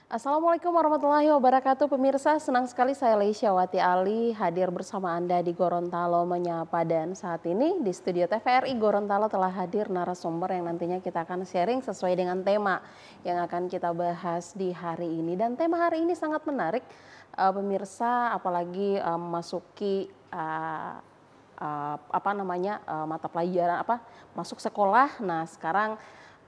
Assalamualaikum warahmatullahi wabarakatuh. Pemirsa, senang sekali saya Leisyawati Ali hadir bersama Anda di Gorontalo Menyapa. Dan saat ini di studio TVRI Gorontalo telah hadir narasumber yang nantinya kita akan sharing sesuai dengan tema yang akan kita bahas di hari ini. Dan tema hari ini sangat menarik, pemirsa, apalagi memasuki mata pelajaran masuk sekolah. Nah, sekarang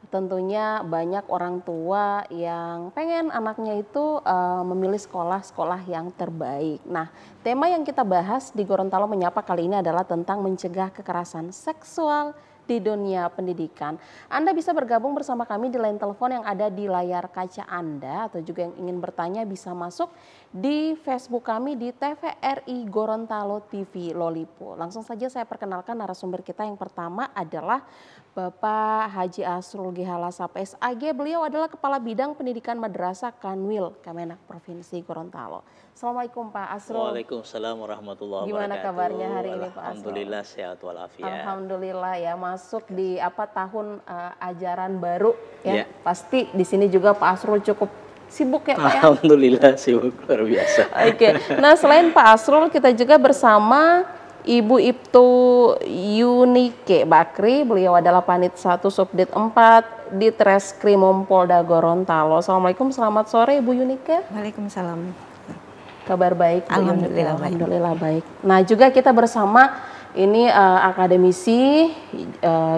tentunya banyak orang tua yang pengen anaknya itu memilih sekolah-sekolah yang terbaik. Nah, tema yang kita bahas di Gorontalo Menyapa kali ini adalah tentang mencegah kekerasan seksual di dunia pendidikan. Anda bisa bergabung bersama kami di line telepon yang ada di layar kaca Anda, atau juga yang ingin bertanya bisa masuk di Facebook kami di TVRI Gorontalo TV Lolipo. Langsung saja saya perkenalkan narasumber kita. Yang pertama adalah Bapak Haji Asrul Gihala SAG. Beliau adalah Kepala Bidang Pendidikan Madrasah Kanwil Kemenak Provinsi Gorontalo. Assalamualaikum Pak Asrul. Waalaikumsalam warahmatullahi wabarakatuh. Gimana kabarnya hari ini Pak Asrul? Alhamdulillah sehat walafiat. Alhamdulillah ya, masuk di tahun ajaran baru ya. Ya. Pasti di sini juga Pak Asrul cukup sibuk ya Pak ya. Alhamdulillah sibuk luar biasa. Oke. Nah, selain Pak Asrul, kita juga bersama Ibu Ibtu Yunike Bakri. Beliau adalah Panit 1 Subdit 4 di Treskrimum Polda Gorontalo. Assalamualaikum, selamat sore Ibu Yunike. Waalaikumsalam. Kabar baik Bu Yunike? Alhamdulillah baik. Alhamdulillah baik. Nah, juga kita bersama ini akademisi,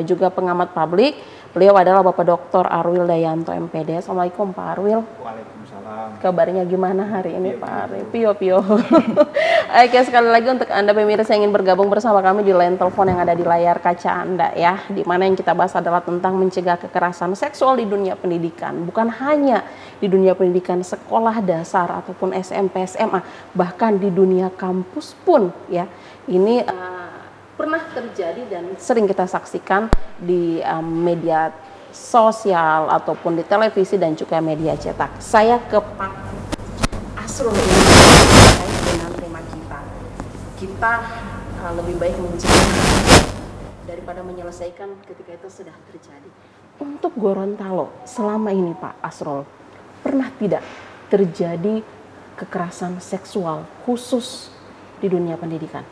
juga pengamat publik. Beliau adalah Bapak Dr. Arwil Dayanto MPD. Assalamualaikum Pak Arwil. Waalaikumsalam. Kabarnya gimana hari ini Pak Arwil? Pio. Oke, sekali lagi untuk Anda pemirsa yang ingin bergabung bersama kami di line telepon yang ada di layar kaca Anda ya. Di mana yang kita bahas adalah tentang mencegah kekerasan seksual di dunia pendidikan. Bukan hanya di dunia pendidikan sekolah dasar ataupun SMP, SMA, bahkan di dunia kampus pun ya. Ini pernah terjadi dan sering kita saksikan di media sosial ataupun di televisi dan juga media cetak. Saya ke Pak Asrul ini terkait dengan tema kita. Kita lebih baik mencegah daripada menyelesaikan ketika itu sudah terjadi. Untuk Gorontalo selama ini Pak Asrul, pernah tidak terjadi kekerasan seksual khusus di dunia pendidikan?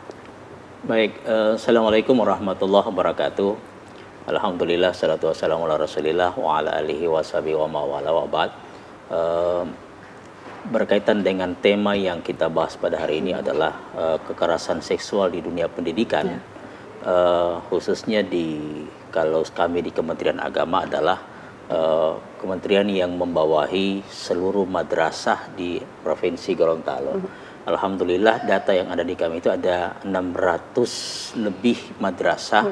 Baik, assalamualaikum warahmatullahi wabarakatuh. Alhamdulillah, salatu wassalamu ala rasulillah wa ala alihi wa sahbihi wa mawala wa ba'd. Berkaitan dengan tema yang kita bahas pada hari ini adalah kekerasan seksual di dunia pendidikan. Khususnya kalau kami di Kementerian Agama adalah kementerian yang membawahi seluruh madrasah di Provinsi Gorontalo. Alhamdulillah data yang ada di kami itu ada 600 lebih madrasah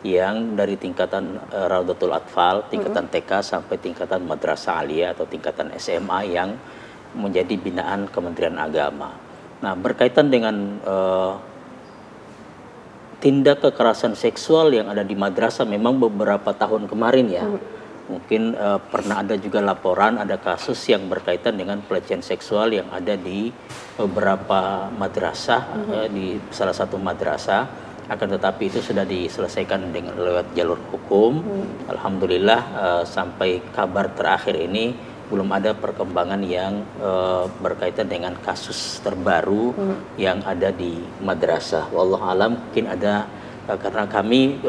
yang dari tingkatan Raudatul Atfal, tingkatan TK sampai tingkatan Madrasah Aliyah atau tingkatan SMA yang menjadi binaan Kementerian Agama. Nah, berkaitan dengan tindak kekerasan seksual yang ada di madrasah memang beberapa tahun kemarin ya. Mungkin pernah ada juga laporan, ada kasus yang berkaitan dengan pelecehan seksual yang ada di beberapa madrasah, di salah satu madrasah. Akan tetapi itu sudah diselesaikan dengan lewat jalur hukum. Alhamdulillah sampai kabar terakhir ini belum ada perkembangan yang berkaitan dengan kasus terbaru yang ada di madrasah. Wallahu alam, mungkin ada karena kami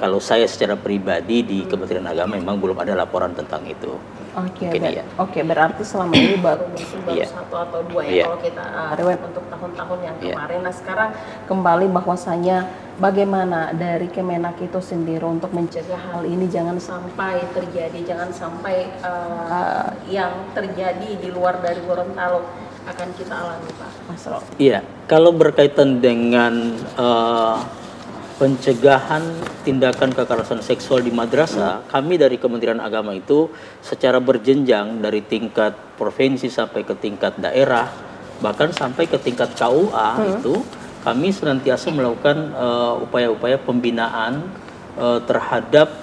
kalau saya secara pribadi di Kementerian Agama memang belum ada laporan tentang itu. Oke, berarti selama ini baru satu atau dua ya kalau kita riwayat untuk tahun-tahun yang kemarin. Nah, sekarang kembali bahwasanya bagaimana dari Kemenak itu sendiri untuk mencegah hal ini jangan sampai terjadi, jangan sampai yang terjadi di luar dari Gorontalo akan kita alami Pak Asrul. Iya, kalau berkaitan dengan pencegahan tindakan kekerasan seksual di madrasah, kami dari Kementerian Agama itu secara berjenjang dari tingkat provinsi sampai ke tingkat daerah, bahkan sampai ke tingkat KUA itu kami senantiasa melakukan upaya-upaya pembinaan terhadap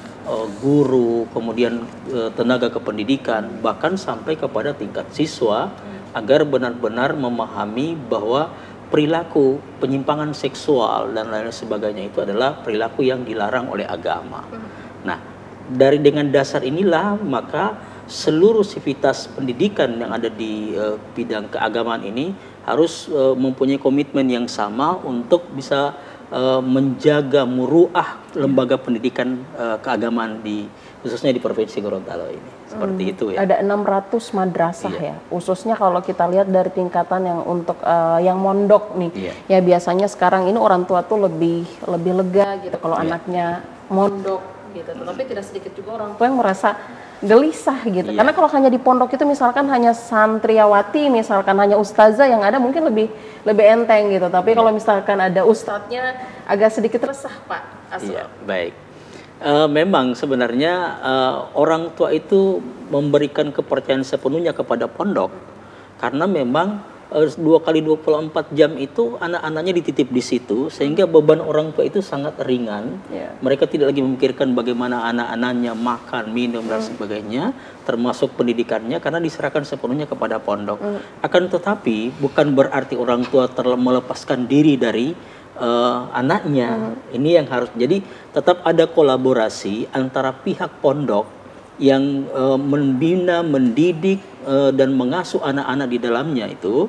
guru, kemudian tenaga kependidikan, bahkan sampai kepada tingkat siswa agar benar-benar memahami bahwa perilaku penyimpangan seksual dan lain sebagainya itu adalah perilaku yang dilarang oleh agama. Nah, dengan dasar inilah maka seluruh sivitas pendidikan yang ada di bidang keagamaan ini harus mempunyai komitmen yang sama untuk bisa menjaga muruah lembaga pendidikan keagamaan khususnya di Provinsi Gorontalo ini. Seperti itu ya. Ada 600 madrasah ya. Khususnya kalau kita lihat dari tingkatan yang untuk yang mondok nih. Ya biasanya sekarang ini orang tua tuh lebih lega gitu kalau anaknya mondok gitu. Tapi tidak sedikit juga orang tua yang merasa gelisah gitu. Karena kalau hanya di pondok itu misalkan hanya santriawati, misalkan hanya ustazah yang ada mungkin lebih enteng gitu. Tapi kalau misalkan ada ustadznya agak sedikit resah, Pak Asro. Iya, baik. Memang sebenarnya orang tua itu memberikan kepercayaan sepenuhnya kepada pondok karena memang 2 kali 24 jam itu anak-anaknya dititip di situ sehingga beban orang tua itu sangat ringan. Mereka tidak lagi memikirkan bagaimana anak-anaknya makan, minum dan sebagainya, termasuk pendidikannya karena diserahkan sepenuhnya kepada pondok. Akan tetapi bukan berarti orang tua melepaskan diri dari anaknya. Ini yang harus, jadi tetap ada kolaborasi antara pihak pondok yang membina, mendidik dan mengasuh anak-anak di dalamnya itu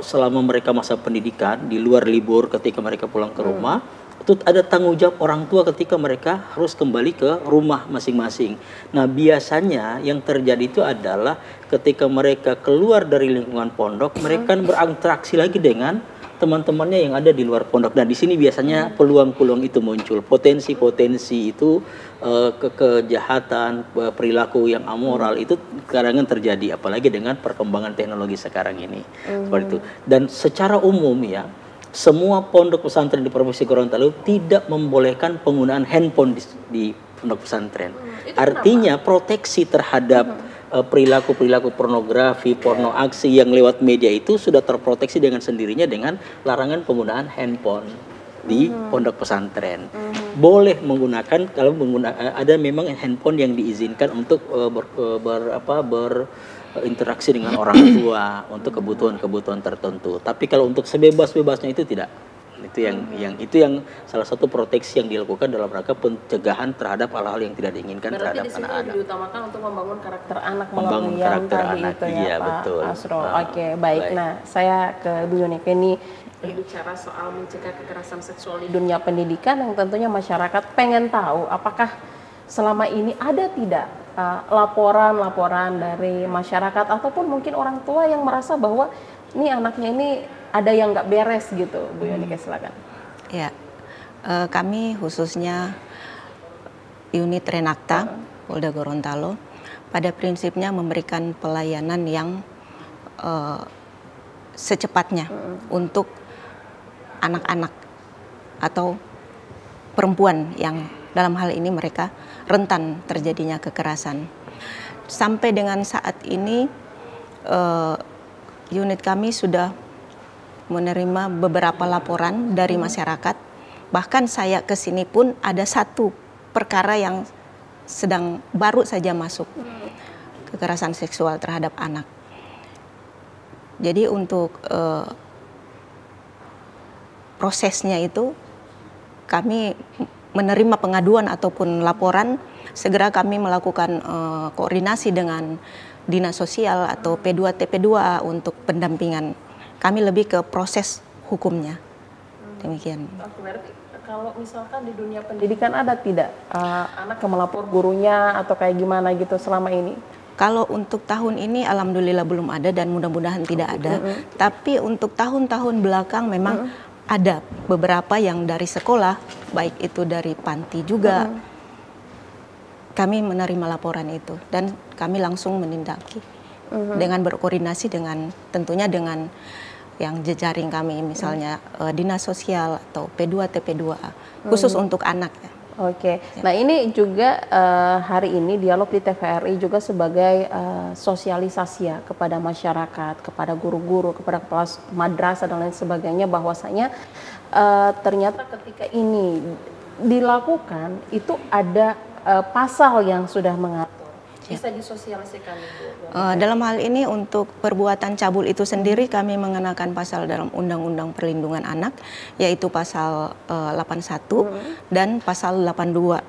selama mereka masa pendidikan, di luar libur ketika mereka pulang ke rumah. Itu ada tanggung jawab orang tua ketika mereka harus kembali ke rumah masing-masing. Nah biasanya yang terjadi itu adalah ketika mereka keluar dari lingkungan pondok, mereka berinteraksi lagi dengan teman-temannya yang ada di luar pondok. Dan di sini biasanya peluang-peluang itu muncul, potensi-potensi itu kejahatan, perilaku yang amoral itu kadang terjadi, apalagi dengan perkembangan teknologi sekarang ini. Seperti itu. Dan secara umum ya, semua pondok pesantren di Provinsi Gorontalo tidak membolehkan penggunaan handphone di pondok pesantren. Artinya proteksi terhadap perilaku-perilaku pornografi, porno aksi yang lewat media itu sudah terproteksi dengan sendirinya dengan larangan penggunaan handphone di pondok pesantren. Boleh menggunakan kalau ada memang handphone yang diizinkan untuk berinteraksi dengan orang tua untuk kebutuhan-kebutuhan tertentu. Tapi kalau untuk sebebas-bebasnya itu tidak. Itu yang salah satu proteksi yang dilakukan dalam rangka pencegahan terhadap hal-hal yang tidak diinginkan terhadap anak-anak. Berarti di sini diutamakan untuk membangun karakter anak membangun melalui karakter yang tadi anak, itu ya, iya, Pak betul. Asro. Oke, baik. Nah, saya ke Bu Yunike ini bicara soal mencegah kekerasan seksual di dunia pendidikan yang tentunya masyarakat pengen tahu apakah selama ini ada tidak laporan-laporan dari masyarakat ataupun mungkin orang tua yang merasa bahwa ini anaknya ini ada yang nggak beres gitu. Bu Yunike silakan. Ya, kami khususnya unit Renakta Polda Gorontalo pada prinsipnya memberikan pelayanan yang secepatnya untuk anak-anak atau perempuan yang dalam hal ini mereka rentan terjadinya kekerasan. Sampai dengan saat ini unit kami sudah menerima beberapa laporan dari masyarakat. Bahkan saya kesini pun ada satu perkara yang sedang baru saja masuk, kekerasan seksual terhadap anak. Jadi untuk prosesnya itu kami menerima pengaduan ataupun laporan, segera kami melakukan koordinasi dengan Dinas Sosial atau P2 TP2A untuk pendampingan. Kami lebih ke proses hukumnya. Demikian. Berarti kalau misalkan di dunia pendidikan ada tidak anak yang melapor gurunya atau kayak gimana gitu selama ini? Kalau untuk tahun ini alhamdulillah belum ada dan mudah-mudahan tidak ada. Tapi untuk tahun-tahun belakang memang ada beberapa yang dari sekolah, baik itu dari panti juga. Kami menerima laporan itu dan kami langsung menindaki dengan berkoordinasi dengan tentunya dengan yang jejaring kami, misalnya Dinas Sosial atau P2 TP2A khusus untuk anak ya. Oke. Nah ini juga hari ini dialog di TVRI juga sebagai sosialisasi ya kepada masyarakat, kepada guru-guru, kepada kepala madrasah dan lain sebagainya, bahwasanya ternyata ketika ini dilakukan itu ada pasal yang sudah mengatur. Bisa disosialisasikan Bu? Dalam hal ini untuk perbuatan cabul itu sendiri kami mengenakan pasal dalam Undang-Undang Perlindungan Anak, yaitu pasal 81 dan pasal 82.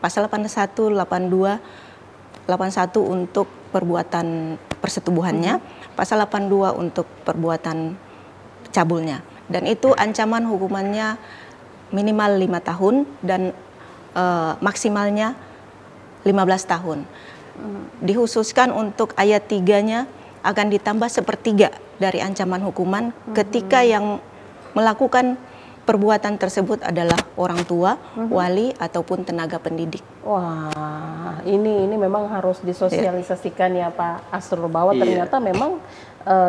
Pasal 81, 82 81 untuk perbuatan persetubuhannya, pasal 82 untuk perbuatan cabulnya. Dan itu ancaman hukumannya minimal 5 tahun dan maksimalnya 15 tahun. Dikhususkan untuk ayat 3-nya akan ditambah sepertiga dari ancaman hukuman ketika yang melakukan perbuatan tersebut adalah orang tua, wali, ataupun tenaga pendidik. Wah, ini memang harus disosialisasikan ya Pak Asrul, bahwa ternyata memang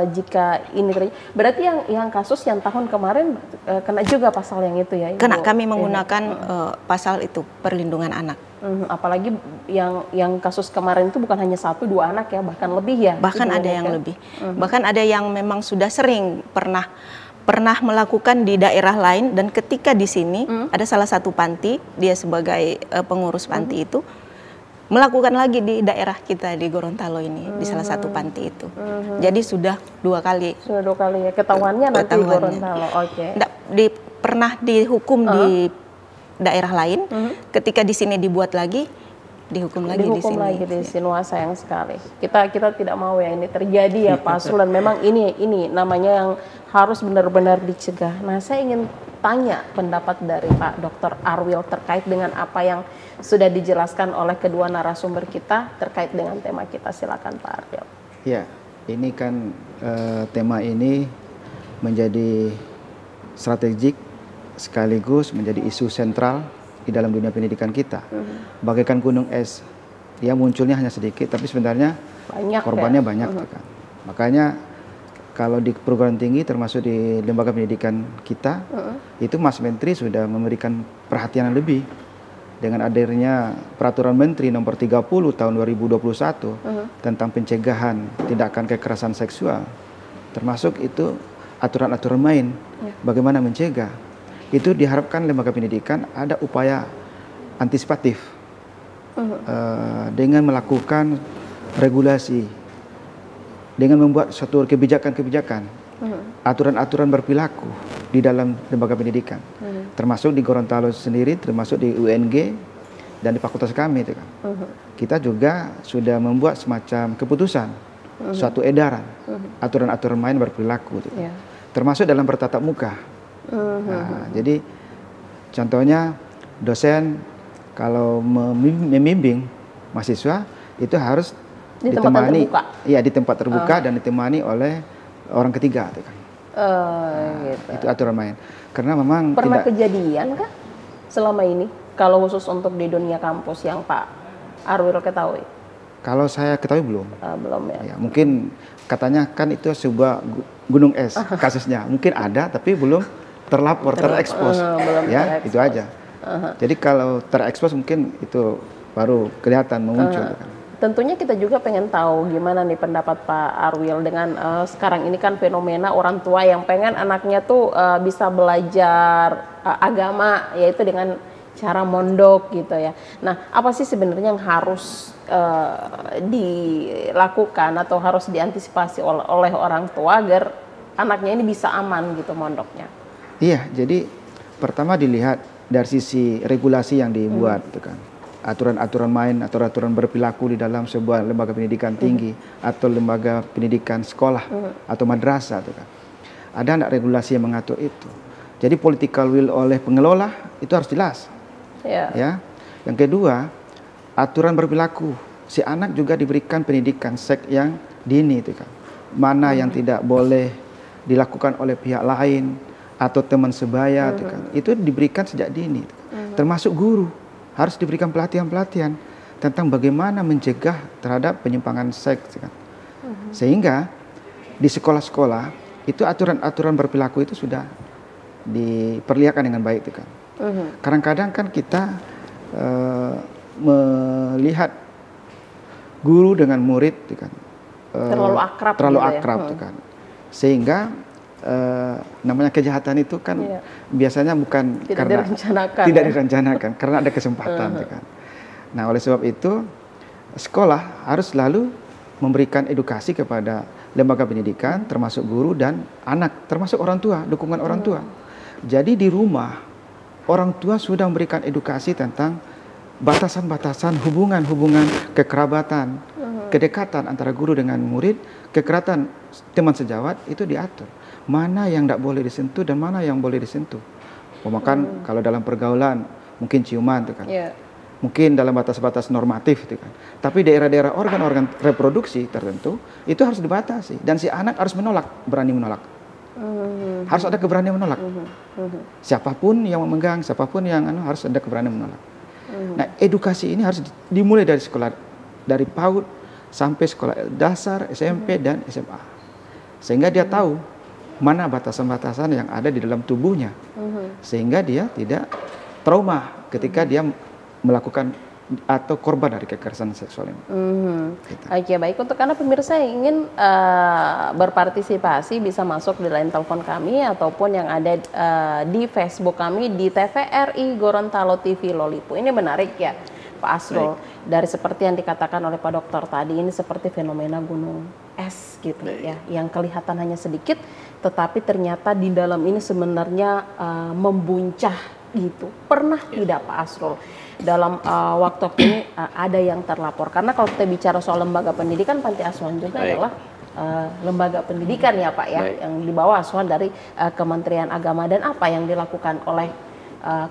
jika ini terjadi, berarti yang kasus yang tahun kemarin kena juga pasal yang itu ya Ibu? Kena, kami menggunakan pasal itu, perlindungan anak. Apalagi yang kasus kemarin itu bukan hanya 1-2 anak ya, bahkan lebih ya? Bahkan ada yang lebih. Bahkan ada yang memang sudah sering pernah melakukan di daerah lain, dan ketika di sini ada salah satu panti, dia sebagai pengurus panti itu melakukan lagi di daerah kita di Gorontalo ini, di salah satu panti itu. Jadi sudah 2 kali. Sudah 2 kali ya, ketahuannya nanti di Gorontalo. Oke. Pernah dihukum di daerah lain, ketika di sini dibuat lagi, dihukum lagi di sini. Lagi di sini. Wah, sayang sekali. Kita tidak mau ya ini terjadi ya Pak Asrul, dan memang ini namanya yang harus benar-benar dicegah. Nah, saya ingin tanya pendapat dari Pak Dr. Arwil terkait dengan apa yang sudah dijelaskan oleh kedua narasumber kita terkait dengan tema kita. Silakan Pak Arwil. Ya, ini kan tema ini menjadi strategik sekaligus menjadi isu sentral di dalam dunia pendidikan kita. Bagaikan gunung es, dia munculnya hanya sedikit, tapi sebenarnya banyak korbannya banyak. Kan. Makanya kalau di perguruan tinggi, termasuk di lembaga pendidikan kita, itu Mas Menteri sudah memberikan perhatian yang lebih dengan adanya Peraturan Menteri Nomor 30 Tahun 2021 tentang pencegahan tindakan kekerasan seksual, termasuk itu aturan-aturan main bagaimana mencegah. Itu diharapkan lembaga pendidikan ada upaya antisipatif dengan melakukan regulasi, dengan membuat suatu kebijakan-kebijakan, aturan-aturan berperilaku di dalam lembaga pendidikan, termasuk di Gorontalo sendiri, termasuk di UNG dan di fakultas kami itu kan. Kita juga sudah membuat semacam keputusan, suatu edaran, aturan-aturan main berperilaku itu kan. Termasuk dalam bertatap muka. Nah, jadi contohnya dosen kalau membimbing mahasiswa itu harus ditemani, di tempat terbuka dan ditemani oleh orang ketiga, itu kan. Gitu. Itu aturan main. Karena memang pernah kejadian kah selama ini kalau khusus untuk di dunia kampus yang Pak Arwil ketahui? Kalau saya ketahui belum. Belum ya. Mungkin katanya kan itu sebuah gunung es kasusnya. Mungkin ada tapi belum terlapor, terekspos. Ya, itu aja. Jadi kalau terekspos mungkin itu baru kelihatan muncul. Tentunya kita juga pengen tahu gimana nih pendapat Pak Arwil dengan sekarang ini kan fenomena orang tua yang pengen anaknya tuh bisa belajar agama, yaitu dengan cara mondok gitu ya. Nah, apa sih sebenarnya yang harus dilakukan atau harus diantisipasi oleh orang tua agar anaknya ini bisa aman gitu mondoknya? Iya, jadi pertama dilihat dari sisi regulasi yang dibuat, gitu kan. Aturan-aturan main, aturan-aturan berperilaku di dalam sebuah lembaga pendidikan tinggi atau lembaga pendidikan sekolah atau madrasah, gitu kan. Ada enggak regulasi yang mengatur itu? Jadi political will oleh pengelola itu harus jelas. Ya. Yang kedua, aturan berperilaku. Si anak juga diberikan pendidikan seks yang dini, itu kan. Mana yang tidak boleh dilakukan oleh pihak lain atau teman sebaya, itu diberikan sejak dini, termasuk guru harus diberikan pelatihan-pelatihan tentang bagaimana mencegah terhadap penyimpangan seks, kan. Sehingga di sekolah-sekolah itu aturan-aturan berperilaku itu sudah diperlihatkan dengan baik, kan. Kadang-kadang kan kita melihat guru dengan murid, kan, terlalu akrab, kan. Sehingga namanya kejahatan itu kan biasanya bukan karena tidak direncanakan, karena ada kesempatan, kan. Nah, oleh sebab itu sekolah harus selalu memberikan edukasi kepada lembaga pendidikan, termasuk guru dan anak, termasuk orang tua, dukungan orang tua. Jadi di rumah orang tua sudah memberikan edukasi tentang batasan-batasan hubungan-hubungan kekerabatan, kedekatan antara guru dengan murid, kekerabatan teman sejawat itu diatur. Mana yang tidak boleh disentuh dan mana yang boleh disentuh. Bahkan kalau dalam pergaulan mungkin ciuman itu kan. Mungkin dalam batas-batas normatif itu kan. Tapi daerah-daerah organ-organ reproduksi tertentu itu harus dibatasi dan si anak harus menolak, berani menolak. Harus ada keberanian menolak. Siapapun yang memegang, siapapun yang harus ada keberanian menolak. Nah, edukasi ini harus dimulai dari sekolah, dari PAUD sampai sekolah dasar, SMP dan SMA. Sehingga dia tahu mana batasan-batasan yang ada di dalam tubuhnya. Sehingga dia tidak trauma ketika dia melakukan atau korban dari kekerasan seksual ini. Oke, baik. Untuk Anda pemirsa yang ingin berpartisipasi bisa masuk di line telepon kami ataupun yang ada di Facebook kami di TVRI Gorontalo TV Lolipo. Ini menarik ya, Pak Asrul. Dari seperti yang dikatakan oleh Pak Dokter tadi, ini seperti fenomena gunung es gitu ya, yang kelihatan hanya sedikit, tetapi ternyata di dalam ini sebenarnya membuncah gitu. Pernah tidak Pak Asrul dalam waktu ini ada yang terlapor? Karena kalau kita bicara soal lembaga pendidikan, Panti Asuhan juga adalah lembaga pendidikan ya Pak ya, yang di bawah asuhan dari Kementerian Agama. Dan apa yang dilakukan oleh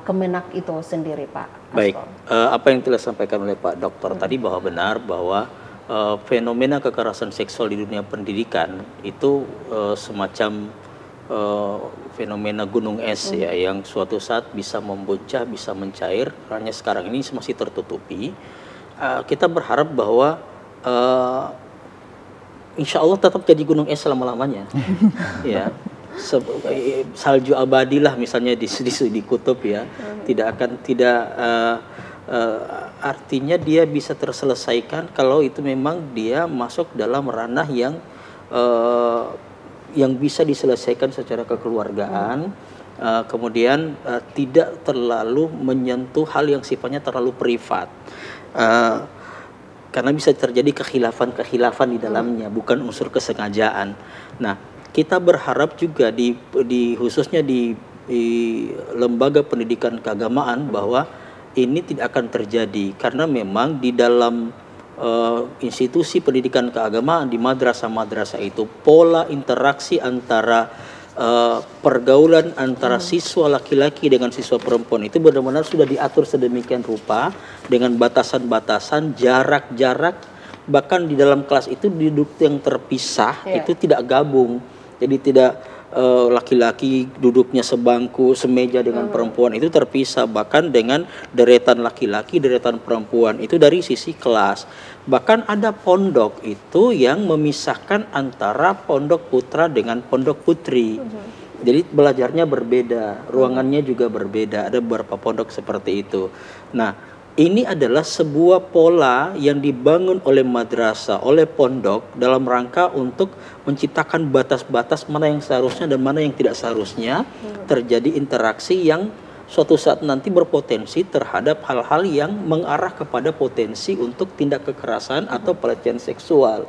Kemenak itu sendiri Pak Asrul? Baik, apa yang telah disampaikan oleh Pak Dokter tadi bahwa benar bahwa fenomena kekerasan seksual di dunia pendidikan itu semacam fenomena gunung es ya, yang suatu saat bisa membuncah, bisa mencair. Hanya sekarang ini masih tertutupi. Kita berharap bahwa insya Allah tetap jadi gunung es selama-lamanya. Ya, salju abadilah misalnya di kutub ya, artinya dia bisa terselesaikan kalau itu memang dia masuk dalam ranah yang bisa diselesaikan secara kekeluargaan, kemudian tidak terlalu menyentuh hal yang sifatnya terlalu privat, karena bisa terjadi kekhilafan di dalamnya, bukan unsur kesengajaan. Nah, kita berharap juga khususnya di lembaga pendidikan keagamaan bahwa ini tidak akan terjadi, karena memang di dalam institusi pendidikan keagamaan di madrasah-madrasah itu pola interaksi antara pergaulan antara siswa laki-laki dengan siswa perempuan itu benar-benar sudah diatur sedemikian rupa dengan batasan-batasan, jarak-jarak, bahkan di dalam kelas itu duduk yang terpisah itu tidak gabung, jadi tidak laki-laki duduknya sebangku, semeja dengan perempuan, itu terpisah, bahkan dengan deretan laki-laki, deretan perempuan, itu dari sisi kelas. Bahkan ada pondok itu yang memisahkan antara pondok putra dengan pondok putri. Jadi belajarnya berbeda, ruangannya juga berbeda, ada beberapa pondok seperti itu. Nah, ini adalah sebuah pola yang dibangun oleh madrasah, oleh pondok dalam rangka untuk menciptakan batas-batas mana yang seharusnya dan mana yang tidak seharusnya terjadi interaksi yang suatu saat nanti berpotensi terhadap hal-hal yang mengarah kepada potensi untuk tindak kekerasan atau pelecehan seksual.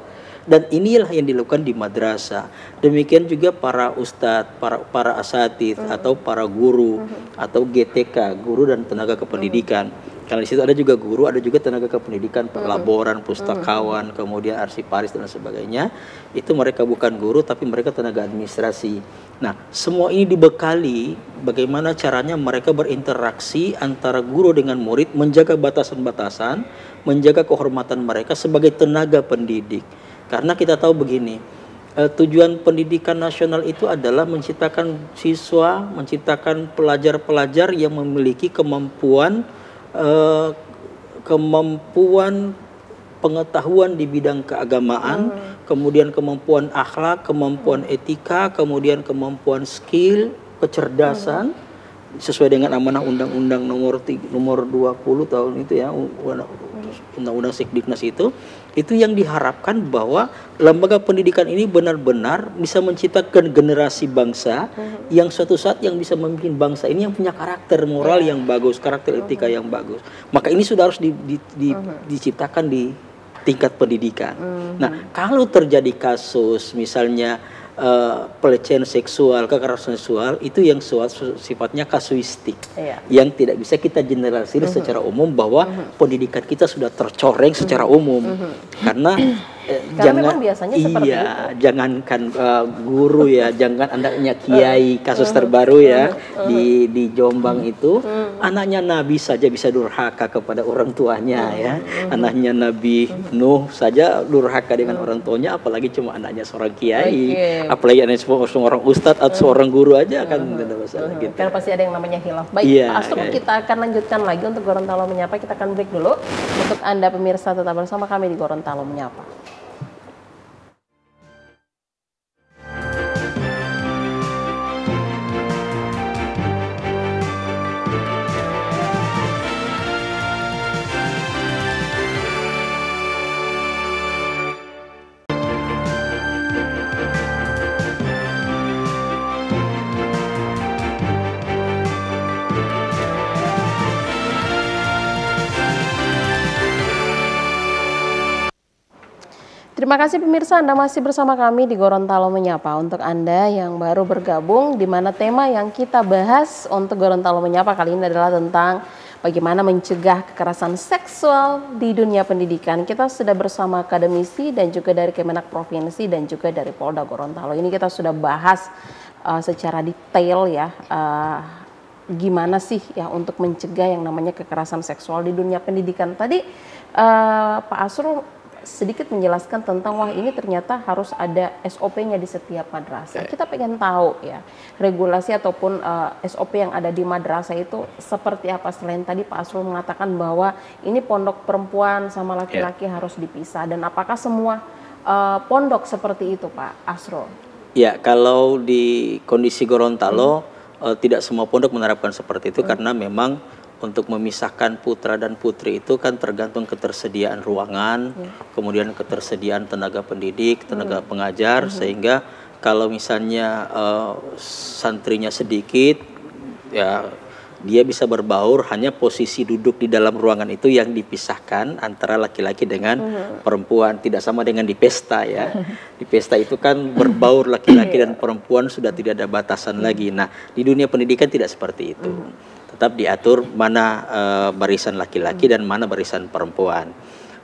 Dan inilah yang dilakukan di madrasah. Demikian juga para ustadz, para asatidz atau para guru atau GTK, guru dan tenaga kependidikan. Karena di situ ada juga guru, ada juga tenaga kependidikan, pelaboran, pustakawan, kemudian arsiparis dan sebagainya. Itu mereka bukan guru, tapi mereka tenaga administrasi. Nah, semua ini dibekali bagaimana caranya mereka berinteraksi antara guru dengan murid, menjaga batasan-batasan, menjaga kehormatan mereka sebagai tenaga pendidik. Karena kita tahu begini, tujuan pendidikan nasional itu adalah menciptakan siswa, menciptakan pelajar-pelajar yang memiliki kemampuan pengetahuan di bidang keagamaan, kemudian kemampuan akhlak, kemampuan etika, kemudian kemampuan skill, kecerdasan, sesuai dengan amanah Undang-Undang nomor 20 tahun itu ya, Undang-Undang Sekdiknas itu yang diharapkan bahwa lembaga pendidikan ini benar-benar bisa menciptakan generasi bangsa yang suatu saat yang bisa memimpin bangsa ini yang punya karakter moral yang bagus, karakter etika yang bagus. Maka ini sudah harus diciptakan di tingkat pendidikan. Nah, kalau terjadi kasus misalnya pelecehan seksual, kekerasan seksual itu yang sifatnya kasuistik, Iya. yang tidak bisa kita generalisir secara umum bahwa pendidikan kita sudah tercoreng secara umum, karena Karena memang biasanya seperti itu. jangankan guru ya, jangan anaknya kiai, kasus terbaru ya di Jombang itu, anaknya Nabi saja bisa durhaka kepada orang tuanya ya, anaknya Nabi Nuh saja durhaka dengan orang tuanya, apalagi cuma anaknya seorang kiai, apalagi anaknya seorang ustadz atau seorang guru aja kan tidak masalah gitu. Karena pasti ada yang namanya hilaf. Baik, Iya, Pak Astro, kita akan lanjutkan lagi untuk Gorontalo Menyapa. Kita akan break dulu. Untuk Anda pemirsa tetap bersama kami di Gorontalo Menyapa. Terima kasih pemirsa, Anda masih bersama kami di Gorontalo Menyapa. Untuk Anda yang baru bergabung, di mana tema yang kita bahas untuk Gorontalo Menyapa kali ini adalah tentang bagaimana mencegah kekerasan seksual di dunia pendidikan. Kita sudah bersama akademisi dan juga dari Kemenak Provinsi dan juga dari Polda Gorontalo. Ini kita sudah bahas secara detail ya, gimana sih ya untuk mencegah yang namanya kekerasan seksual di dunia pendidikan. Tadi Pak Asrul sedikit menjelaskan tentang wah ini ternyata harus ada SOP-nya di setiap madrasah. Kita pengen tahu ya regulasi ataupun SOP yang ada di madrasah itu seperti apa, selain tadi Pak Asrul mengatakan bahwa ini pondok perempuan sama laki-laki harus dipisah, dan apakah semua pondok seperti itu Pak Asrul? Ya, kalau di kondisi Gorontalo tidak semua pondok menerapkan seperti itu karena memang untuk memisahkan putra dan putri itu kan tergantung ketersediaan ruangan, kemudian ketersediaan tenaga pendidik, tenaga pengajar, sehingga kalau misalnya santrinya sedikit, ya dia bisa berbaur, hanya posisi duduk di dalam ruangan itu yang dipisahkan antara laki-laki dengan perempuan, tidak sama dengan di pesta ya. Di pesta itu kan berbaur laki-laki dan perempuan sudah tidak ada batasan lagi. Nah, di dunia pendidikan tidak seperti itu. Tetap diatur mana barisan laki-laki dan mana barisan perempuan.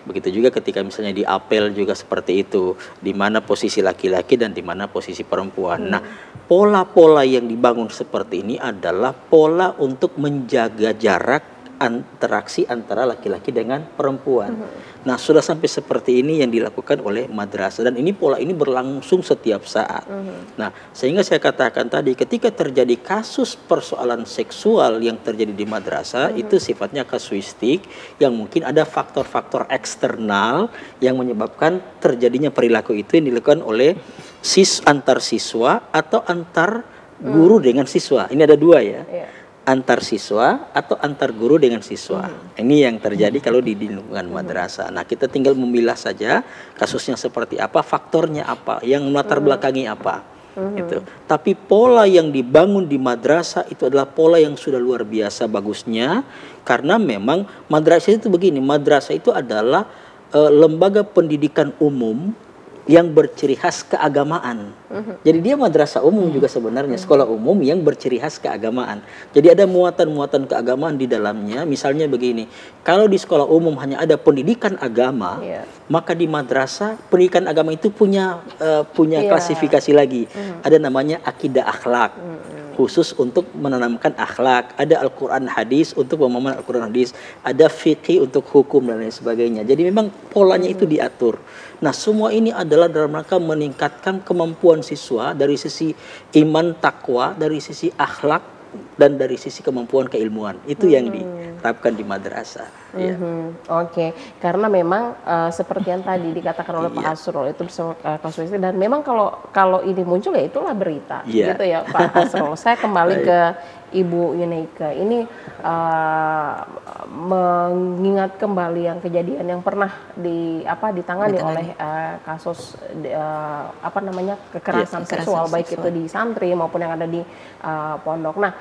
Begitu juga ketika misalnya di apel juga seperti itu, di mana posisi laki-laki dan di mana posisi perempuan. Nah, pola-pola yang dibangun seperti ini adalah pola untuk menjaga jarak interaksi antara laki-laki dengan perempuan. Nah, sudah sampai seperti ini yang dilakukan oleh madrasah, dan ini pola ini berlangsung setiap saat. Nah, sehingga saya katakan tadi ketika terjadi kasus persoalan seksual yang terjadi di madrasah itu sifatnya kasuistik, yang mungkin ada faktor-faktor eksternal yang menyebabkan terjadinya perilaku itu yang dilakukan oleh antar siswa atau antar guru dengan siswa. Ini ada dua ya. Antar siswa atau antar guru dengan siswa. Ini yang terjadi kalau di lingkungan madrasah. Nah, kita tinggal memilah saja kasusnya seperti apa, faktornya apa, yang melatar belakangi apa. Gitu. Tapi pola yang dibangun di madrasah itu adalah pola yang sudah luar biasa bagusnya, karena memang madrasah itu begini, madrasah itu adalah lembaga pendidikan umum yang berciri khas keagamaan. Jadi dia madrasah umum juga sebenarnya, sekolah umum yang berciri khas keagamaan. Jadi ada muatan-muatan keagamaan di dalamnya. Misalnya begini, kalau di sekolah umum hanya ada pendidikan agama, maka di madrasah pendidikan agama itu punya klasifikasi lagi. Ada namanya akidah akhlak, khusus untuk menanamkan akhlak. Ada Al-Quran hadis untuk pemahaman Al-Quran hadis. Ada fikih untuk hukum dan lain sebagainya. Jadi memang polanya itu diatur. Nah, semua ini adalah dalam rangka meningkatkan kemampuan siswa dari sisi iman, takwa, dari sisi akhlak, dan dari sisi kemampuan keilmuan. Itu yang diterapkan di madrasah. Oke, karena memang seperti yang tadi dikatakan oleh Pak Asrul itu kasuistik, dan memang kalau ini muncul ya itulah berita, gitu ya Pak Asrul. Saya kembali ke Ibu Yuneika. Ini mengingat kembali yang kejadian yang pernah ditangani oleh kasus kekerasan seksual, baik itu di santri maupun yang ada di pondok. Nah,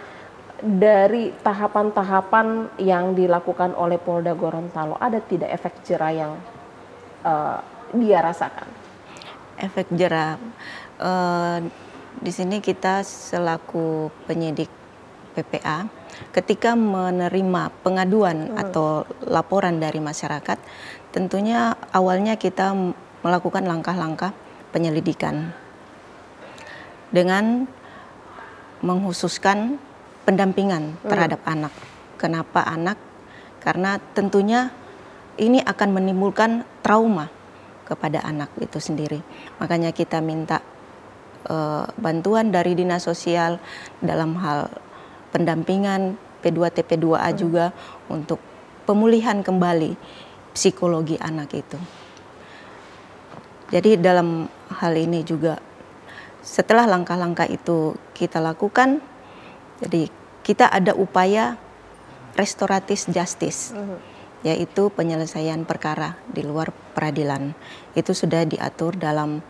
dari tahapan-tahapan yang dilakukan oleh Polda Gorontalo, ada tidak efek jerah yang dia rasakan? Efek jerah Di sini kita selaku penyidik PPA, ketika menerima pengaduan atau laporan dari masyarakat, tentunya awalnya kita melakukan langkah-langkah penyelidikan dengan menghususkan pendampingan terhadap anak. Kenapa anak? Karena tentunya ini akan menimbulkan trauma kepada anak itu sendiri. Makanya kita minta bantuan dari Dinas Sosial dalam hal pendampingan P2T P2A juga untuk pemulihan kembali psikologi anak itu. Jadi dalam hal ini juga setelah langkah-langkah itu kita lakukan, jadi kita ada upaya restoratif justice, yaitu penyelesaian perkara di luar peradilan. Itu sudah diatur dalam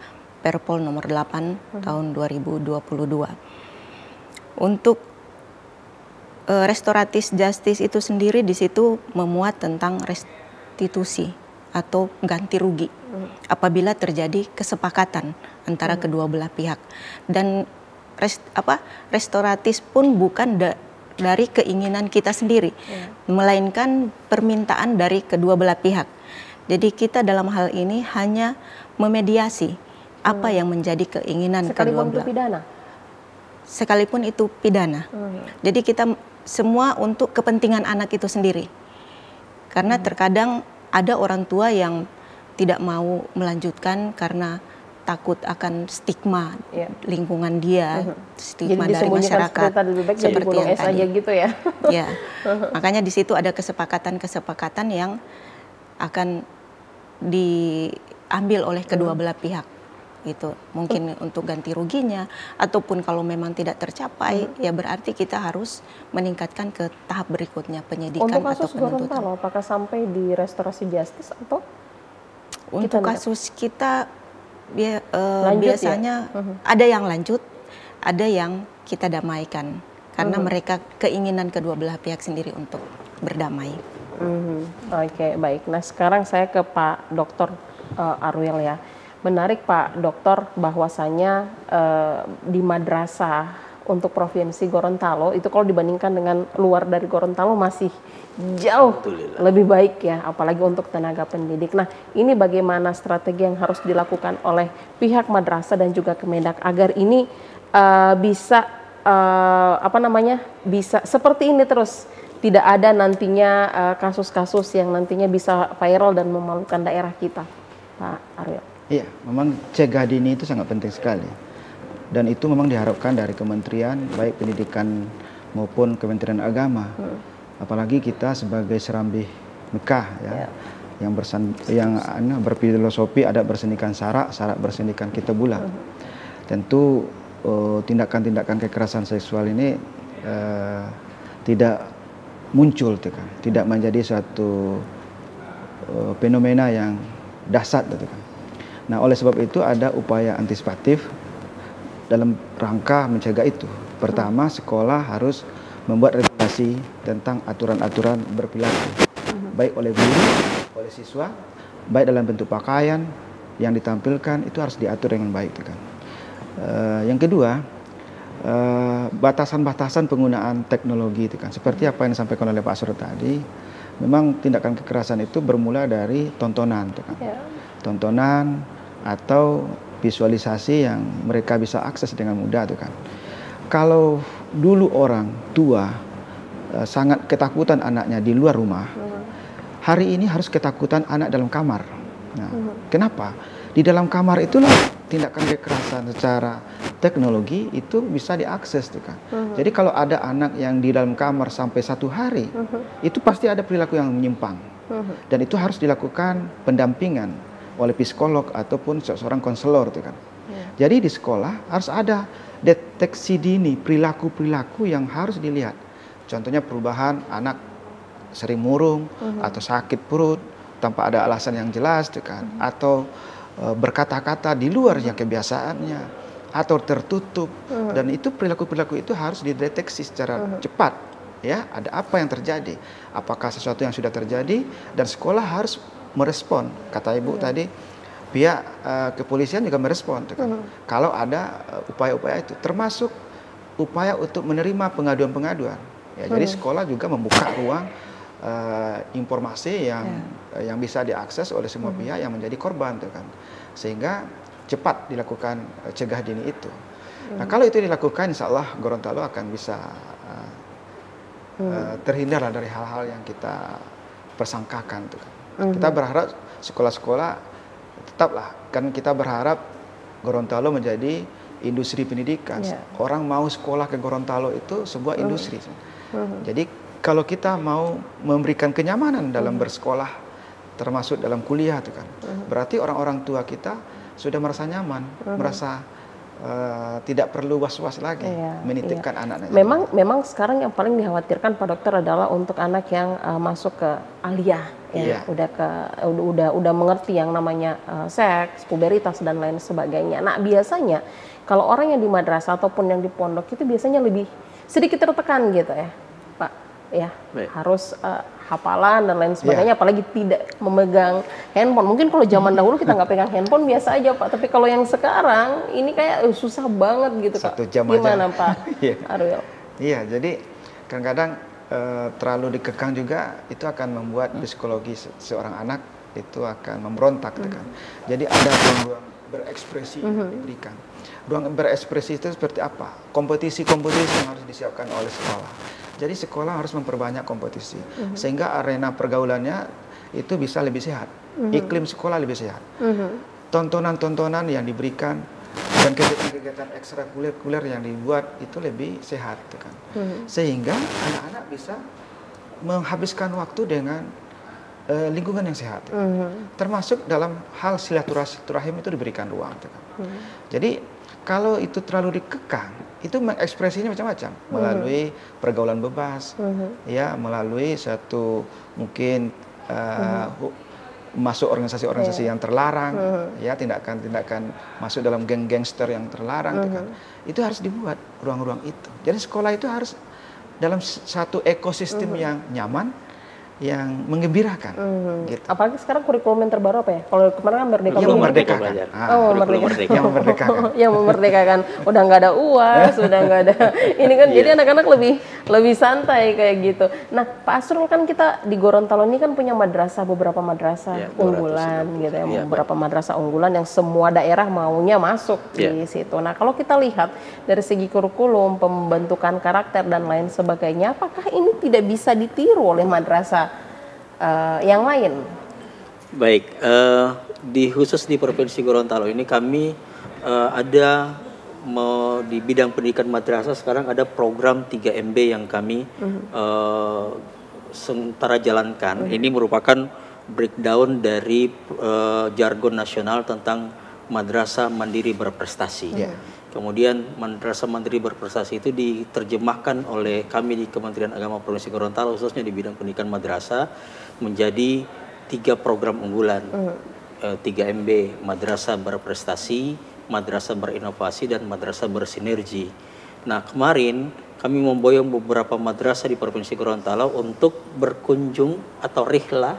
Perpol nomor 8 tahun 2022. Untuk restoratif justice itu sendiri di situ memuat tentang restitusi atau ganti rugi apabila terjadi kesepakatan antara kedua belah pihak. Dan restoratif pun bukan dari keinginan kita sendiri, melainkan permintaan dari kedua belah pihak. Jadi kita dalam hal ini hanya memediasi apa yang menjadi keinginan kedua belah. Sekalipun itu pidana? Sekalipun itu pidana. Jadi kita semua untuk kepentingan anak itu sendiri. Karena terkadang ada orang tua yang tidak mau melanjutkan karena takut akan stigma lingkungan dia, stigma dari masyarakat, seperti yang tadi. Aja gitu ya. Ya, makanya di situ ada kesepakatan-kesepakatan yang akan diambil oleh kedua belah pihak. Gitu, mungkin untuk ganti ruginya, ataupun kalau memang tidak tercapai, ya berarti kita harus meningkatkan ke tahap berikutnya, penyidikan untuk atau kasus penuntutan. Gorontalo, apakah sampai di restorasi justice atau? Untuk kasus kita biasanya ada yang lanjut, ada yang kita damaikan, karena mereka keinginan kedua belah pihak sendiri untuk berdamai. Oke, baik. Nah sekarang saya ke Pak Dr. Arwil ya. Menarik Pak Dokter bahwasanya di madrasah untuk Provinsi Gorontalo itu kalau dibandingkan dengan luar dari Gorontalo masih jauh lebih baik ya, apalagi untuk tenaga pendidik. Nah ini bagaimana strategi yang harus dilakukan oleh pihak madrasah dan juga Kemendak agar ini bisa bisa seperti ini terus, tidak ada nantinya kasus-kasus yang nantinya bisa viral dan memalukan daerah kita, Pak Arwil. Iya, memang cegah dini itu sangat penting sekali. Dan itu memang diharapkan dari kementerian, baik pendidikan maupun Kementerian Agama. Apalagi kita sebagai serambi Mekah ya, yang berfilosofi adat bersendirikan syarak, syarak bersendirikan kitabullah. Tentu tindakan-tindakan kekerasan seksual ini tidak muncul, tidak menjadi suatu fenomena yang dahsyat. Nah, oleh sebab itu ada upaya antisipatif dalam rangka mencegah itu. Pertama, sekolah harus membuat regulasi tentang aturan-aturan berperilaku, baik oleh guru, oleh siswa, baik dalam bentuk pakaian yang ditampilkan itu harus diatur dengan baik. Yang kedua, batasan-batasan penggunaan teknologi seperti apa yang disampaikan oleh Pak Asrul tadi. Memang tindakan kekerasan itu bermula dari tontonan, tontonan atau visualisasi yang mereka bisa akses dengan mudah, Kalau dulu orang tua sangat ketakutan anaknya di luar rumah, hari ini harus ketakutan anak dalam kamar. Nah, kenapa? Di dalam kamar itulah tindakan kekerasan secara teknologi itu bisa diakses, Jadi kalau ada anak yang di dalam kamar sampai 1 hari, itu pasti ada perilaku yang menyimpang, dan itu harus dilakukan pendampingan oleh psikolog ataupun seorang konselor, Jadi di sekolah harus ada deteksi dini perilaku-perilaku yang harus dilihat. Contohnya perubahan anak sering murung atau sakit perut tanpa ada alasan yang jelas, atau berkata-kata di luar yang kebiasaannya atau tertutup, dan itu perilaku-perilaku itu harus dideteksi secara cepat. Ya, ada apa yang terjadi? Apakah sesuatu yang sudah terjadi dan sekolah harus merespon, kata Ibu tadi, pihak kepolisian juga merespon tuh kan. Kalau ada upaya-upaya itu, termasuk upaya untuk menerima pengaduan-pengaduan. Ya, jadi sekolah juga membuka ruang informasi yang bisa diakses oleh semua pihak yang menjadi korban tuh kan, sehingga cepat dilakukan cegah dini itu. Nah, kalau itu dilakukan, insya Allah Gorontalo akan bisa terhindar dari hal-hal yang kita persangkakan tuh kan. Kita berharap sekolah-sekolah tetaplah, kan kita berharap Gorontalo menjadi industri pendidikan. Orang mau sekolah ke Gorontalo itu sebuah industri. Jadi kalau kita mau memberikan kenyamanan dalam bersekolah, termasuk dalam kuliah itu kan, berarti orang-orang tua kita sudah merasa nyaman, merasa tidak perlu was-was lagi menitipkan anak-anaknya. Memang sekarang yang paling dikhawatirkan Pak Dokter adalah untuk anak yang masuk ke aliyah, ya, udah mengerti yang namanya seks, puberitas dan lain sebagainya. Nah, biasanya kalau orang yang di madrasah ataupun yang di pondok itu biasanya lebih sedikit tertekan gitu ya, Pak. Ya, harus hafalan dan lain sebagainya, apalagi tidak memegang handphone. Mungkin kalau zaman dahulu kita nggak pegang handphone biasa aja, Pak. Tapi kalau yang sekarang ini kayak susah banget gitu, Kak. Gimana, Pak Arwil? Iya, jadi kadang-kadang terlalu dikekang juga itu akan membuat psikologi seorang anak itu akan memberontak, kan. Jadi ada ruang-ruang berekspresi yang diberikan. Ruang berekspresi itu seperti apa? Kompetisi-kompetisi yang harus disiapkan oleh sekolah. Jadi sekolah harus memperbanyak kompetisi, sehingga arena pergaulannya itu bisa lebih sehat. Iklim sekolah lebih sehat. Tontonan-tontonan yang diberikan dan kegiatan-kegiatan ekstrakurikuler yang dibuat itu lebih sehat, kan. Sehingga anak-anak bisa menghabiskan waktu dengan lingkungan yang sehat. Termasuk dalam hal silaturahim itu diberikan ruang, kan. Jadi kalau itu terlalu dikekang, itu mengekspresinya macam-macam melalui pergaulan bebas, ya, melalui satu mungkin masuk organisasi-organisasi yang terlarang, ya, tindakan-tindakan masuk dalam geng gangster yang terlarang, kan. Itu harus dibuat ruang-ruang itu. Jadi sekolah itu harus dalam satu ekosistem yang nyaman, yang menggembirakan. Gitu. Apalagi sekarang kurikulum yang terbaru apa ya? Kalau kemarin kan Merdeka yang memerdekakan. Yang memerdekakan. Yang memerdekakan. Udah nggak ada UAS, udah nggak ada. Ini kan jadi anak-anak lebih santai kayak gitu. Nah, Pak Asrul, kan kita di Gorontalo ini kan punya madrasah, beberapa madrasah unggulan gitu ya, beberapa madrasah unggulan yang semua daerah maunya masuk di situ. Nah, kalau kita lihat dari segi kurikulum, pembentukan karakter dan lain sebagainya, apakah ini tidak bisa ditiru oleh madrasah yang lain? Baik, khusus di Provinsi Gorontalo ini kami ada di bidang pendidikan madrasah sekarang ada program 3MB yang kami sementara jalankan. Ini merupakan breakdown dari jargon nasional tentang madrasah mandiri berprestasi. Kemudian madrasah mandiri berprestasi itu diterjemahkan oleh kami di Kementerian Agama Provinsi Gorontalo, khususnya di bidang pendidikan madrasah, menjadi 3 program unggulan. 3MB, madrasah berprestasi, madrasah berinovasi, dan madrasah bersinergi. Nah, kemarin kami memboyong beberapa madrasah di Provinsi Gorontalo untuk berkunjung atau rihlah,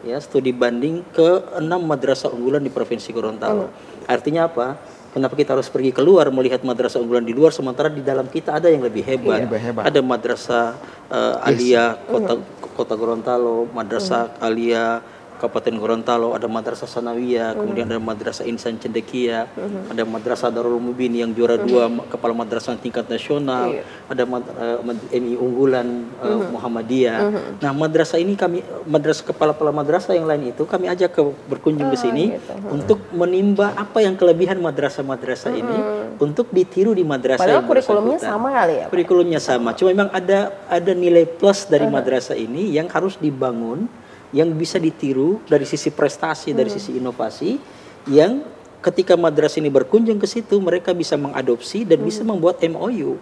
ya, studi banding ke 6 madrasah unggulan di Provinsi Gorontalo. Artinya apa? Kenapa kita harus pergi keluar melihat madrasah unggulan di luar, sementara di dalam kita ada yang lebih hebat. Ada madrasah Aliyah Kota Gorontalo, madrasah Aliyah Kabupaten Gorontalo, ada madrasah Sanawiyah, kemudian ada madrasah Insan Cendekia, ada madrasah Darul Mubin yang juara 2 kepala madrasah tingkat nasional, ada MI unggulan Muhammadiyah. Nah, madrasah ini madrasah kepala madrasah yang lain itu kami ajak berkunjung ke sini untuk menimba apa yang kelebihan madrasah-madrasah ini untuk ditiru di madrasah. Padahal kurikulumnya sama kali ya, Pak? Kurikulumnya sama, cuma memang ada nilai plus dari madrasah ini yang harus dibangun, yang bisa ditiru dari sisi prestasi, dari sisi inovasi, yang ketika madrasah ini berkunjung ke situ, mereka bisa mengadopsi dan bisa membuat MOU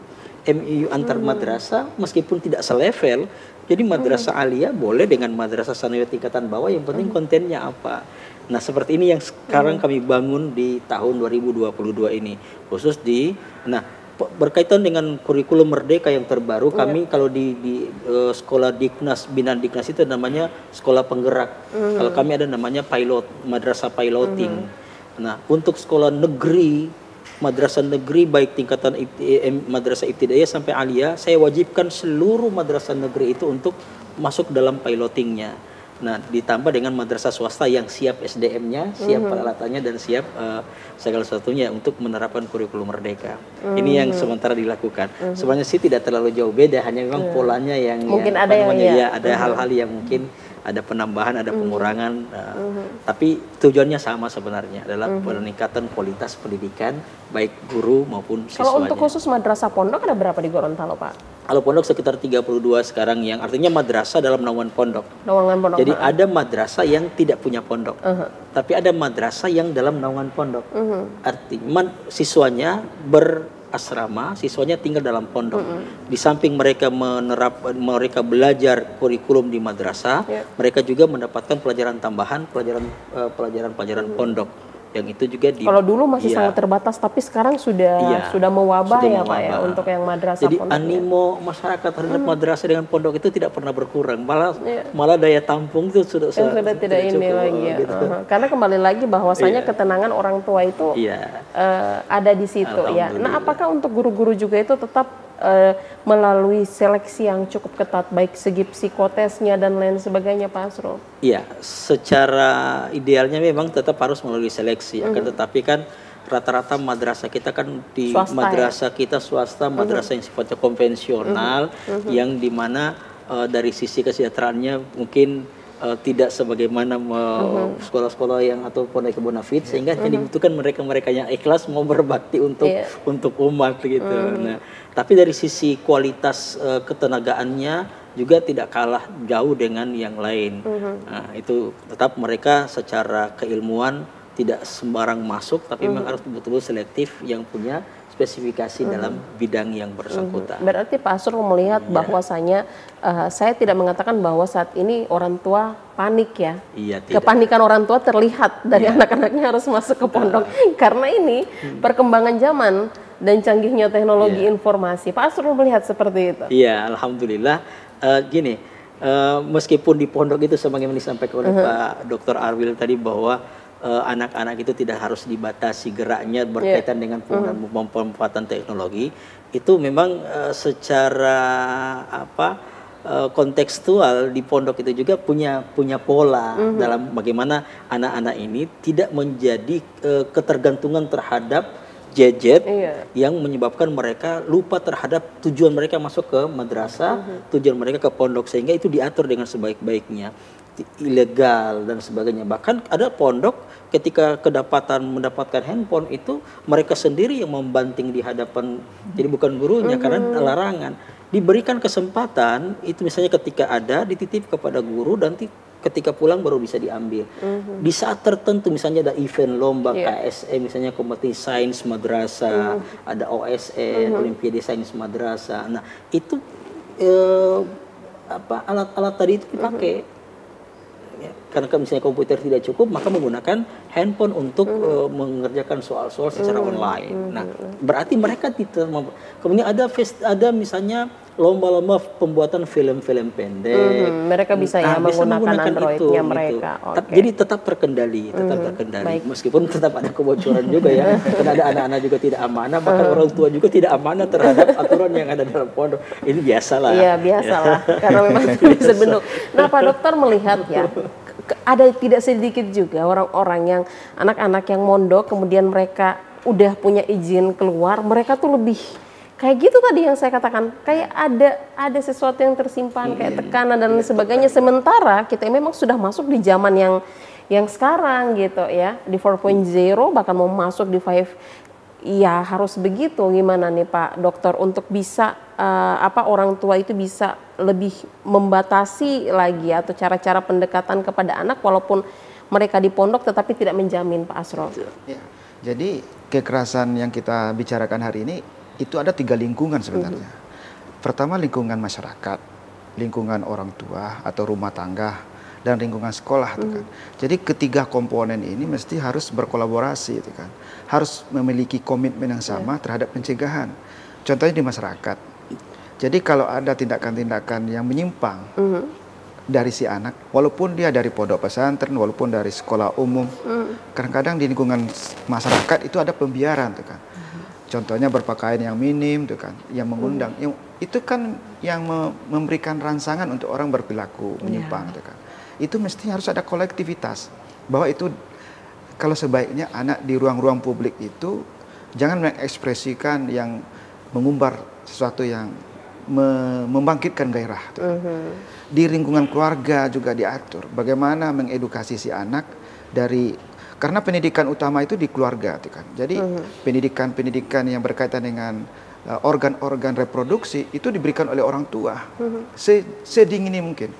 antar madrasah meskipun tidak selevel. Jadi madrasah Aliyah boleh dengan madrasah sanawiyah tingkatan bawah, yang penting kontennya apa. Nah, seperti ini yang sekarang kami bangun di tahun 2022 ini, khusus berkaitan dengan kurikulum merdeka yang terbaru. Kami kalau di sekolah Diknas, binaan Diknas itu namanya sekolah penggerak. Kalau kami ada namanya pilot, madrasah piloting. Nah, untuk sekolah negeri, madrasah negeri baik tingkatan madrasah ibtidaiyah sampai aliyah, saya wajibkan seluruh madrasah negeri itu untuk masuk dalam pilotingnya. Nah, ditambah dengan madrasah swasta yang siap SDM-nya, siap peralatannya, dan siap segala sesuatunya untuk menerapkan kurikulum merdeka. Ini yang sementara dilakukan. Sebenarnya sih tidak terlalu jauh beda, hanya memang polanya yang mungkin yang, ada yang ada hal-hal yang mungkin ada penambahan, ada pengurangan, tapi tujuannya sama sebenarnya, adalah peningkatan kualitas pendidikan baik guru maupun siswanya. Kalau untuk khusus madrasah pondok ada berapa di Gorontalo, Pak? Kalau pondok sekitar 32 sekarang, yang artinya madrasah dalam naungan pondok. Naungan pondok. Jadi ada madrasah yang tidak punya pondok, tapi ada madrasah yang dalam naungan pondok. Artinya siswanya berasrama, siswanya tinggal dalam pondok. Di samping mereka mereka belajar kurikulum di madrasah, mereka juga mendapatkan pelajaran tambahan, pelajaran pondok. Yang itu juga kalau dulu masih sangat terbatas, tapi sekarang sudah mewabah ya Pak ya, untuk yang madrasah. Jadi pondok animo masyarakat terhadap madrasah dengan pondok itu tidak pernah berkurang, malah daya tampung itu sudah tidak ini cukup, lagi ya. Gitu. Karena kembali lagi bahwasanya ketenangan orang tua itu ada di situ ya. Nah, apakah untuk guru-guru juga itu tetap melalui seleksi yang cukup ketat, baik segi psikotesnya dan lain sebagainya, Pak Asrul? Iya, secara idealnya memang tetap harus melalui seleksi, akan tetapi kan rata-rata madrasah kita kan di swasta, madrasah kita swasta, madrasah yang sifatnya konvensional, yang dimana dari sisi kesejahteraannya mungkin tidak sebagaimana sekolah-sekolah yang atau pondok bonafit, sehingga yang dibutuhkan mereka-mereka yang ikhlas mau berbakti untuk umat gitu. Nah, tapi dari sisi kualitas ketenagaannya juga tidak kalah jauh dengan yang lain. Nah, itu tetap mereka secara keilmuan tidak sembarang masuk, tapi memang harus betul-betul selektif yang punya spesifikasi dalam bidang yang bersangkutan. Berarti Pak Asrul melihat bahwasanya saya tidak mengatakan bahwa saat ini orang tua panik ya. Kepanikan orang tua terlihat dari anak-anaknya harus masuk ke pondok karena ini perkembangan zaman dan canggihnya teknologi informasi. Pak Asrul melihat seperti itu. Iya, alhamdulillah. Gini, meskipun di pondok itu sebagaimana disampaikan oleh Pak Dr. Arwil tadi bahwa anak-anak itu tidak harus dibatasi geraknya berkaitan dengan pemanfaatan teknologi, itu memang secara kontekstual di pondok itu juga punya pola dalam bagaimana anak-anak ini tidak menjadi ketergantungan terhadap gadget yang menyebabkan mereka lupa terhadap tujuan mereka masuk ke madrasah, tujuan mereka ke pondok, sehingga itu diatur dengan sebaik-baiknya, ilegal dan sebagainya. Bahkan ada pondok ketika mendapatkan handphone itu mereka sendiri yang membanting di hadapan, jadi bukan gurunya karena larangan. Diberikan kesempatan itu misalnya ketika ada dititip kepada guru dan ketika pulang baru bisa diambil. Di saat tertentu misalnya ada event lomba KSE, misalnya kompetisi sains madrasah, ada OSN, Olimpiade Sains Madrasah. Nah, itu alat-alat tadi itu dipakai. Karena misalnya komputer tidak cukup, maka menggunakan handphone untuk mengerjakan soal-soal secara online. Nah, berarti mereka tidak. Kemudian ada misalnya lomba-lomba pembuatan film-film pendek. Mereka bisa menggunakan Android-nya mereka. Gitu. Jadi tetap terkendali, meskipun tetap ada kebocoran juga ya. Karena ada anak-anak juga tidak amanah, bahkan orang tua juga tidak amanah terhadap aturan yang ada dalam pondok. Ini biasalah. Iya, biasalah. Karena memang bisa bentuk. Nah, Pak Dokter melihat ya, ada tidak sedikit juga orang-orang yang anak-anak yang mondok kemudian mereka udah punya izin keluar, mereka tuh lebih kayak gitu tadi yang saya katakan, kayak ada sesuatu yang tersimpan, kayak tekanan dan sebagainya. Sementara kita memang sudah masuk di zaman yang sekarang gitu ya, di 4.0 bahkan mau masuk di 5. Ya harus begitu. Gimana nih Pak Dokter untuk bisa orang tua itu bisa lebih membatasi lagi atau cara-cara pendekatan kepada anak walaupun mereka di pondok tetapi tidak menjamin, Pak Asrul. Ya, jadi kekerasan yang kita bicarakan hari ini itu ada 3 lingkungan sebenarnya. Pertama lingkungan masyarakat, lingkungan orang tua atau rumah tangga, dan lingkungan sekolah itu kan. Jadi ketiga komponen ini mesti harus berkolaborasi itu kan. Harus memiliki komitmen yang sama terhadap pencegahan. Contohnya di masyarakat. Jadi kalau ada tindakan-tindakan yang menyimpang, dari si anak, walaupun dia dari pondok pesantren, walaupun dari sekolah umum, kadang-kadang di lingkungan masyarakat itu ada pembiaran tuh kan. Contohnya berpakaian yang minim tuh kan, yang mengundang. Itu kan yang memberikan rangsangan untuk orang berperilaku menyimpang tuh kan. Itu mestinya harus ada kolektivitas bahwa itu kalau sebaiknya anak di ruang-ruang publik itu jangan mengekspresikan yang mengumbar sesuatu yang membangkitkan gairah. Di lingkungan keluarga juga diatur bagaimana mengedukasi si anak karena pendidikan utama itu di keluarga, kan. Jadi pendidikan yang berkaitan dengan organ-organ reproduksi itu diberikan oleh orang tua sedini mungkin.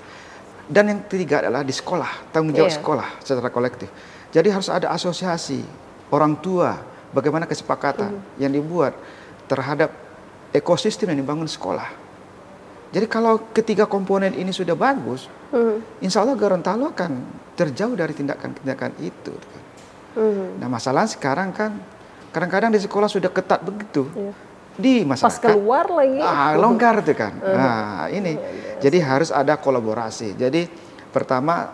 Dan yang ketiga adalah di sekolah, tanggung jawab sekolah secara kolektif. Jadi harus ada asosiasi orang tua, bagaimana kesepakatan yang dibuat terhadap ekosistem yang dibangun sekolah. Jadi kalau ketiga komponen ini sudah bagus, insya Allah Gorontalo akan terjauh dari tindakan-tindakan itu. Nah masalah sekarang kan, kadang-kadang di sekolah sudah ketat begitu, di masyarakat. Pas keluar lagi. Longgar tuh kan. Nah ini, jadi harus ada kolaborasi. Jadi pertama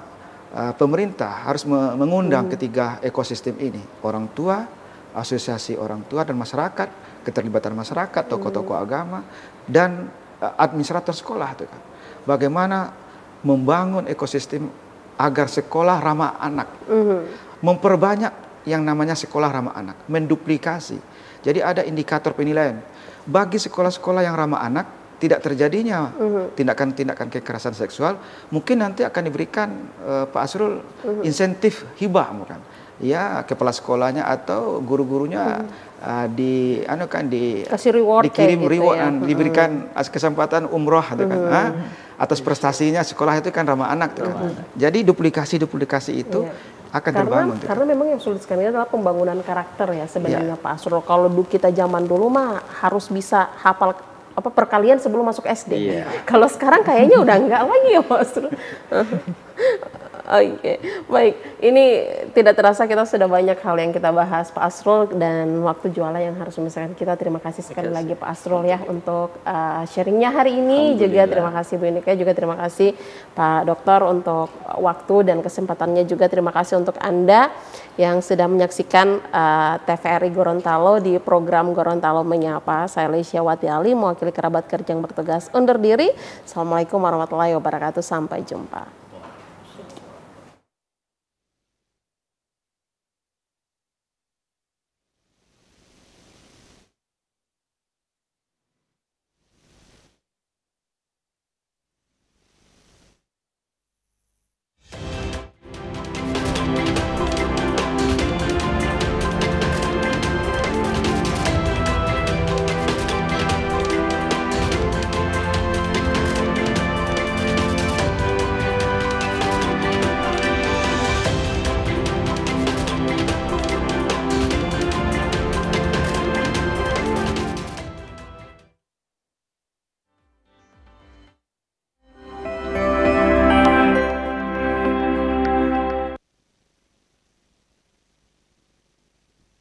pemerintah harus mengundang ketiga ekosistem ini, orang tua, asosiasi orang tua dan masyarakat, keterlibatan masyarakat, tokoh-tokoh agama, dan administrator sekolah tuh kan. Bagaimana membangun ekosistem agar sekolah ramah anak. Memperbanyak yang namanya sekolah ramah anak, menduplikasi. Jadi ada indikator penilaian. Bagi sekolah-sekolah yang ramah anak tidak terjadinya tindakan-tindakan kekerasan seksual, mungkin nanti akan diberikan Pak Asrul insentif hibah bukan. Ya, kepala sekolahnya atau guru-gurunya kasih reward, dikirim gitu reward, ya. Diberikan kesempatan umroh kan, atas prestasinya sekolah itu kan ramah anak kan. Jadi duplikasi itu akan terbangun. Karena memang yang sulit sekali adalah pembangunan karakter ya sebenarnya Pak Asrul. Kalau kita zaman dulu mah harus bisa hafal perkalian sebelum masuk SD. Kalau sekarang kayaknya udah enggak lagi ya Pak Asrul. Oke, baik. Ini tidak terasa kita sudah banyak hal yang kita bahas Pak Asrul dan waktu jualan yang harus memisahkan kita. Terima kasih sekali lagi Pak Asrul ya untuk sharingnya hari ini. Juga terima kasih Bu Inika, juga terima kasih Pak Dokter untuk waktu dan kesempatannya. Juga terima kasih untuk Anda yang sudah menyaksikan TVRI Gorontalo di program Gorontalo Menyapa. Saya Lesya Wati Ali, mewakili kerabat kerja yang bertugas undur diri. Assalamualaikum warahmatullahi wabarakatuh. Sampai jumpa.